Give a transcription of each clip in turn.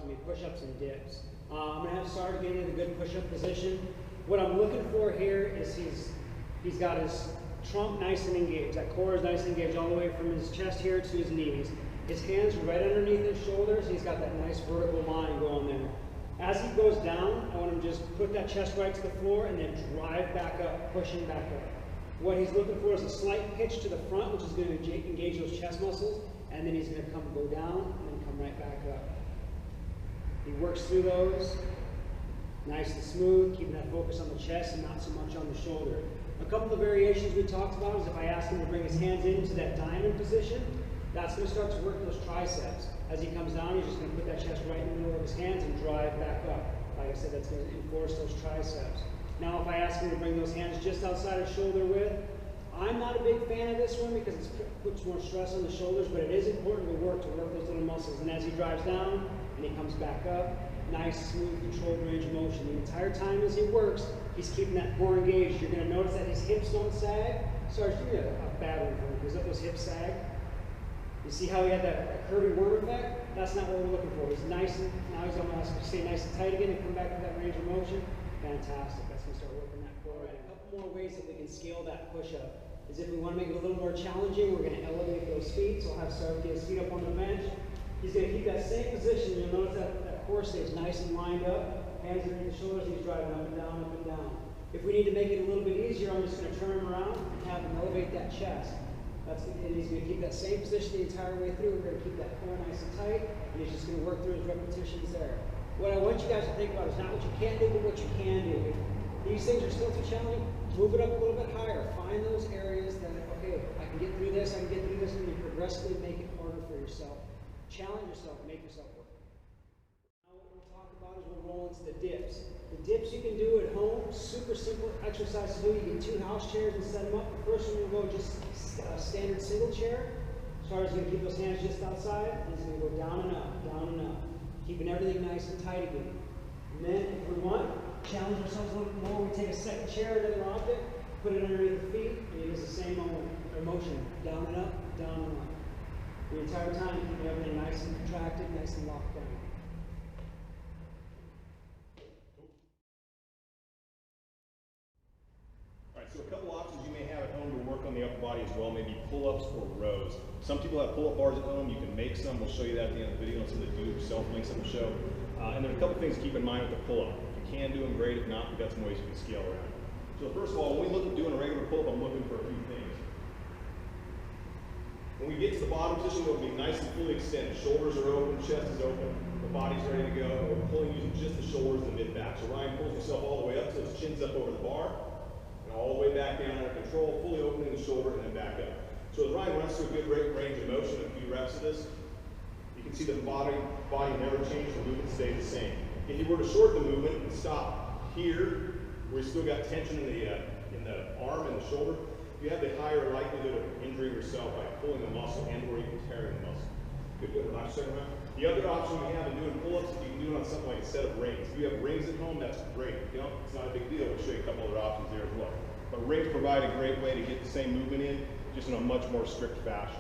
to me, push-ups and dips. I'm going to have Sarge get into the good push-up position. What I'm looking for here is he's got his trunk nice and engaged. That core is nice and engaged all the way from his chest here to his knees. His hands right underneath his shoulders. He's got that nice vertical line going there. As he goes down, I want him to just put that chest right to the floor and then drive back up, pushing back up. What he's looking for is a slight pitch to the front, which is going to engage those chest muscles, and then he's going to go down and then come right back up. He works through those, nice and smooth, keeping that focus on the chest and not so much on the shoulder. A couple of variations we talked about is if I ask him to bring his hands into that diamond position, that's going to start to work those triceps. As he comes down, he's just going to put that chest right in the middle of his hands and drive back up. Like I said, that's going to enforce those triceps. Now if I ask him to bring those hands just outside of shoulder width, I'm not a big fan of this one because it puts more stress on the shoulders, but it is important to work those little muscles. And as he drives down and he comes back up, nice, smooth, controlled range of motion. The entire time as he works, he's keeping that core engaged. You're going to notice that his hips don't sag. Sarge, give me a bad one for him. Because those hips sag. You see how he had that curvy worm effect? That's not what we're looking for. He's nice and, now he's almost stay nice and tight again and come back to that range of motion. Fantastic. That's going to start working that core. Right, a couple more ways that we can scale that push-up is if we want to make it a little more challenging, we're going to elevate those feet. So I'll have Sarge get his feet up on the bench. He's going to keep that same position. You'll notice that core stays nice and lined up. Hands underneath the shoulders, and he's driving up and down, up and down. If we need to make it a little bit easier, I'm just going to turn him around and have him elevate that chest. And he's going to keep that same position the entire way through. We're going to keep that core nice and tight, and he's just going to work through his repetitions there. What I want you guys to think about is not what you can't do, but what you can do. If these things are still too challenging, move it up a little bit higher. Find those areas that, okay, I can get through this, and you progressively make it harder for yourself. Challenge yourself, make yourself work. Now what we'll talk about is we'll roll into the dips. The dips you can do at home, super simple exercise to do. You get 2 house chairs and set them up. The first one will go just a standard single chair. Sarge's going to keep those hands just outside, and he's going to go down and up, keeping everything nice and tight again. And then, if we want, challenge ourselves a little bit more. We take a second chair, another object, put it underneath the feet, and he does the same motion, down and up, down and up. The entire time, keeping everything nice and contracted, nice and locked down. So a couple options you may have at home to work on the upper body as well, maybe pull-ups or rows. Some people have pull-up bars at home. You can make some. We'll show you that at the end of the video and some of the do-it-yourself links that we'll show. And then a couple things to keep in mind with the pull-up. If you can do them, great. If not, we've got some ways you can scale around. So first of all, when we look at doing a regular pull-up, I'm looking for a few things. When we get to the bottom position, we'll be nice and fully extended. Shoulders are open, chest is open, the body's ready to go. We're pulling using just the shoulders and the mid-back. So Ryan pulls himself all the way up till his chin's up over the bar. All the way back down under control, fully opening the shoulder and then back up. So as Ryan runs through a good range of motion, a few reps of this, you can see the body never changes, the movement stays the same. If you were to shorten the movement and stop here, where you still got tension in the arm and the shoulder, you have the higher likelihood of injuring yourself by pulling the muscle and or even tearing the muscle. Good, relax second round. The other option we have in doing pull-ups is you can do it on something like a set of rings. If you have rings at home, that's great. You know, it's not a big deal. We'll show you a couple other options there as well. But rings provide a great way to get the same movement in, just in a much more strict fashion.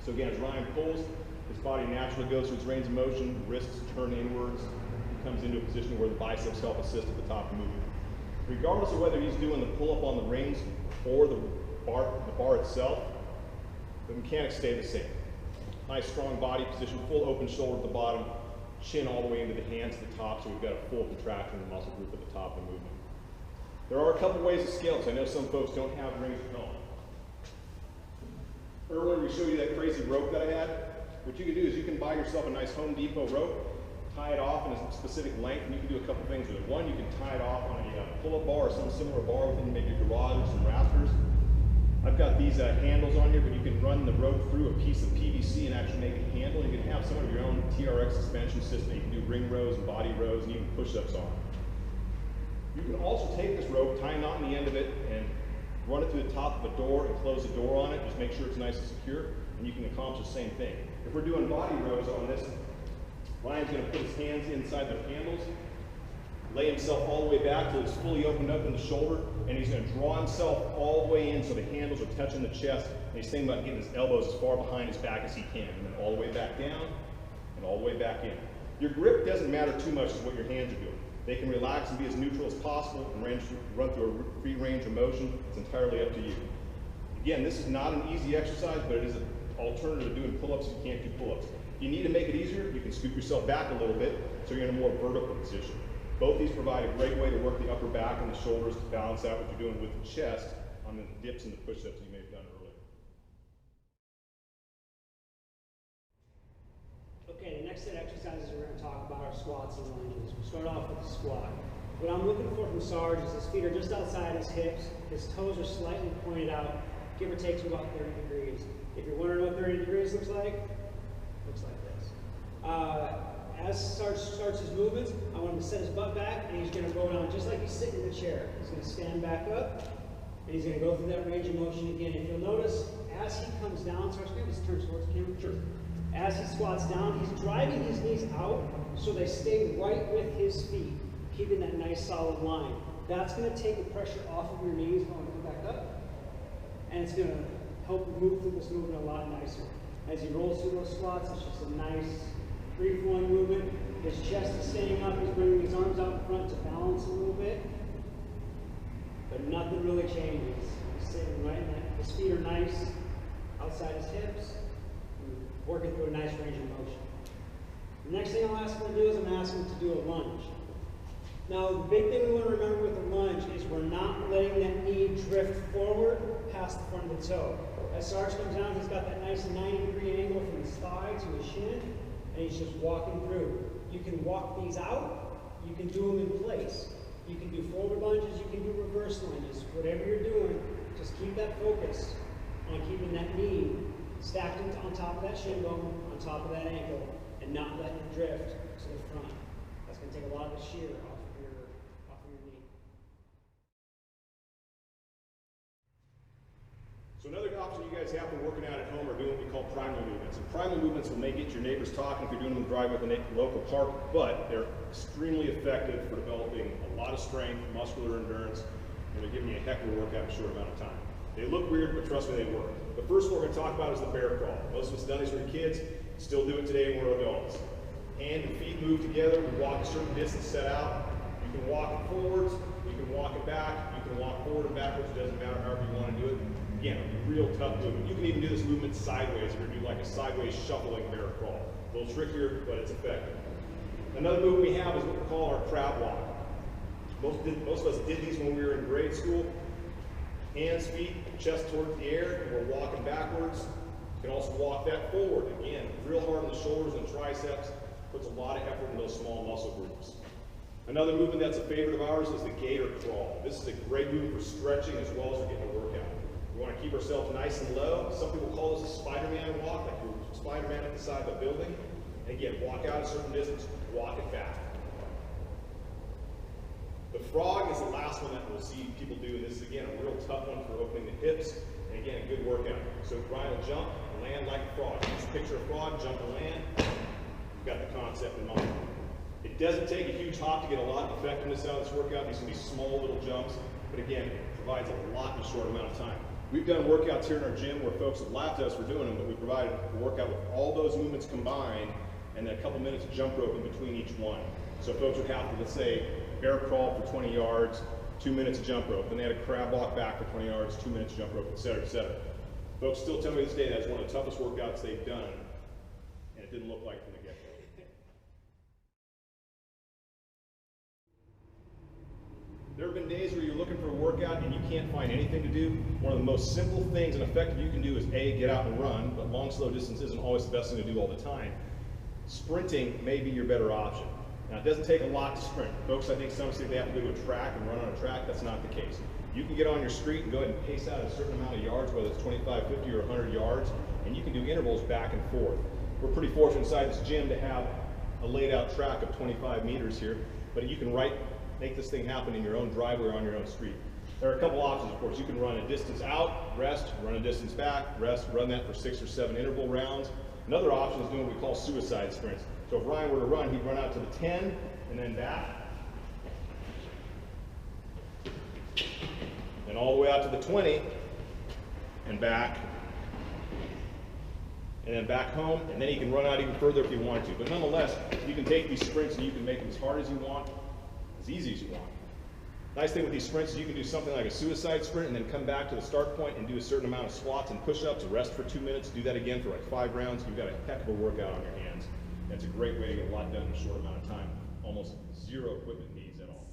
So again, as Ryan pulls, his body naturally goes through its range of motion, wrists turn inwards, he comes into a position where the biceps help assist at the top of the movement. Regardless of whether he's doing the pull-up on the rings or the bar itself, the mechanics stay the same. Nice strong body position, full open shoulder at the bottom, chin all the way into the hands at the top, so we've got a full contraction of the muscle group at the top of the movement. There are a couple ways to scale this. I know some folks don't have rings at home. Earlier we showed you that crazy rope that I had. What you can do is you can buy yourself a nice Home Depot rope, tie it off in a specific length, and you can do a couple things with it. One, you can tie it off on a pull-up bar or some similar bar within maybe your garage or some rafters. I've got these handles on here, but you can run the rope through a piece of PVC and actually make a handle. You can have some of your own TRX suspension system. You can do ring rows and body rows and even push-ups on it. You can also take this rope, tie a knot in the end of it, and run it through the top of a door and close the door on it. Just make sure it's nice and secure, and you can accomplish the same thing. If we're doing body rows on this, Ryan's going to put his hands inside the handles, lay himself all the way back till he's fully opened up in the shoulder, and he's going to draw himself all the way in so the handles are touching the chest, and he's thinking about getting his elbows as far behind his back as he can, and then all the way back down, and all the way back in. Your grip doesn't matter too much as what your hands are doing. They can relax and be as neutral as possible and run through a free range of motion. It's entirely up to you. Again, this is not an easy exercise, but it is an alternative to doing pull-ups if you can't do pull-ups. If you need to make it easier, you can scoop yourself back a little bit so you're in a more vertical position. Both these provide a great way to work the upper back and the shoulders to balance out what you're doing with the chest on the dips and the push-ups you may have done earlier. Okay, the next set of exercises we're going to talk about are squats and lunges. We'll start off with the squat. What I'm looking for from Sarge is his feet are just outside his hips, his toes are slightly pointed out, give or take to about 30 degrees. If you're wondering what 30 degrees looks like this. As Sarge starts his movements, I want him to set his butt back, and he's going to go down just like he's sitting in the chair. He's going to stand back up, and he's going to go through that range of motion again. If you'll notice, as he comes down, Sarge, can you just turn towards the camera? Sure. As he squats down, he's driving his knees out so they stay right with his feet, keeping that nice solid line. That's going to take the pressure off of your knees when we come back up, and it's going to help move through this movement a lot nicer. As he rolls through those squats, it's just a nice free-flowing movement. His chest is staying up, he's bringing his arms out in front to balance a little bit, but nothing really changes. He's sitting right in that, his feet are nice outside his hips, working through a nice range of motion. The next thing I'll ask him to do is I'm asking him to do a lunge. Now, the big thing we want to remember with the lunge is we're not letting that knee drift forward past the front of the toe. As Sarge comes down, he's got that nice 90-degree angle from his thigh to his shin, and he's just walking through. You can walk these out, you can do them in place. You can do forward lunges, you can do reverse lunges. Whatever you're doing, just keep that focus on keeping that knee stacked on top of that shin bone, on top of that ankle, and not letting it drift to the front. That's going to take a lot of the shear off of your knee. So another option you guys have for working out at home are doing what we call primal movements. And primal movements will make get your neighbors talking if you're doing them in the driveway at the local park, but they're extremely effective for developing a lot of strength, muscular endurance, and they're giving you a heck of a workout in a short amount of time. They look weird, but trust me, they work. The first one we're going to talk about is the bear crawl. Most of us have done these when we're kids, still do it today when we're adults. Hand and feet move together, we walk a certain distance set out. You can walk it forwards, you can walk it back, you can walk forward and backwards, it doesn't matter however you want to do it. Again, a real tough movement. You can even do this movement sideways, if you're doing like a sideways shuffling bear crawl. A little trickier, but it's effective. Another movement we have is what we call our crab walk. Most of us did these when we were in grade school. Hands, feet, chest towards the air, and we're walking backwards. You can also walk that forward. Again, real hard on the shoulders and triceps. Puts a lot of effort in those small muscle groups. Another movement that's a favorite of ours is the gator crawl. This is a great movement for stretching as well as for getting a workout. We want to keep ourselves nice and low. Some people call this a Spider-Man walk, like you're Spider-Man at the side of a building. And again, walk out a certain distance, walk it back. The frog is the last one that we'll see people do, and this is again a real tough one for opening the hips, and again a good workout. So Brian will jump, land like a frog. Just picture a frog, jump and land. You've got the concept in mind. It doesn't take a huge hop to get a lot of effectiveness out of this workout. These can be small little jumps, but again, it provides a lot in a short amount of time. We've done workouts here in our gym where folks have laughed at us for doing them, but we provided a workout with all those movements combined and then a couple minutes of jump rope in between each one. So folks would have to, let's say, bear crawl for 20 yards, 2 minutes of jump rope. Then they had a crab walk back for 20 yards, 2 minutes of jump rope, et cetera, et cetera. Folks still tell me this day that's one of the toughest workouts they've done, and it didn't look like from the get-go. There have been days where you're looking for a workout and you can't find anything to do. One of the most simple things and effective you can do is A, get out and run, but long, slow distance isn't always the best thing to do all the time. Sprinting may be your better option. Now, it doesn't take a lot to sprint. Folks, I think some say they have to go to a track and run on a track. That's not the case. You can get on your street and go ahead and pace out a certain amount of yards, whether it's 25, 50, or 100 yards, and you can do intervals back and forth. We're pretty fortunate inside this gym to have a laid out track of 25 meters here, but you can make this thing happen in your own driveway or on your own street. There are a couple options, of course. You can run a distance out, rest, run a distance back, rest, run that for 6 or 7 interval rounds. Another option is doing what we call suicide sprints. So if Ryan were to run, he'd run out to the 10 and then back. And all the way out to the 20 and back. and then back home, and then he can run out even further if he wanted to. But nonetheless, you can take these sprints and you can make them as hard as you want, as easy as you want. Nice thing with these sprints is you can do something like a suicide sprint and then come back to the start point and do a certain amount of squats and push-ups, rest for 2 minutes, do that again for like 5 rounds. You've got a heck of a workout on your hands. That's a great way to get a lot done in a short amount of time. Almost zero equipment needs at all.